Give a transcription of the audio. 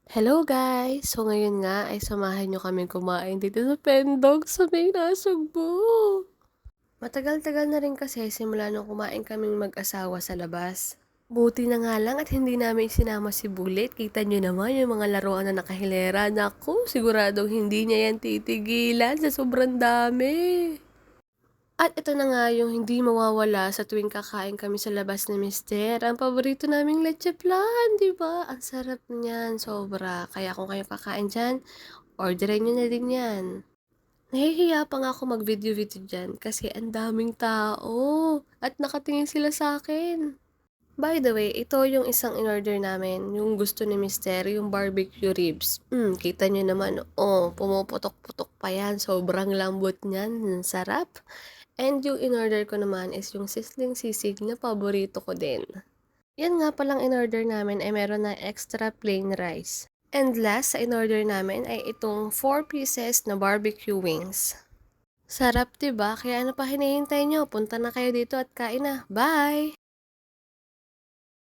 Hello guys! So ngayon nga ay samahan niyo kaming kumain dito sa Pendog sa may Nasugbu. Matagal-tagal na rin kasi simula nung kumain kaming mag-asawa sa labas. Buti na nga lang at hindi namin sinama si Bullet. Kita niyo naman yung mga laruan na nakahilera. Naku, siguradong hindi niya yan titigilan sa sobrang dami. At ito na nga yung hindi mawawala sa tuwing kakain kami sa labas ni Mister. Ang paborito naming leche flan, di ba? Ang sarap niyan, sobra. Kaya kung kayo kakain dyan, orderin nyo na din yan. Nahihiya pa nga ako mag-video-video dyan kasi ang daming tao at nakatingin sila sa akin. By the way, ito yung isang in-order namin, yung gusto ni Mister, yung barbecue ribs. Kita nyo naman, oh, pumuputok-putok pa yan, sobrang lambot niyan, ang sarap. And yung in-order ko naman is yung sizzling sisig na paborito ko din. Yan nga palang in-order namin ay meron na extra plain rice. And last sa in-order namin ay itong 4 pieces na barbecue wings. Sarap 'di ba? Kaya ano pa hinihintay nyo? Punta na kayo dito at kain na. Bye!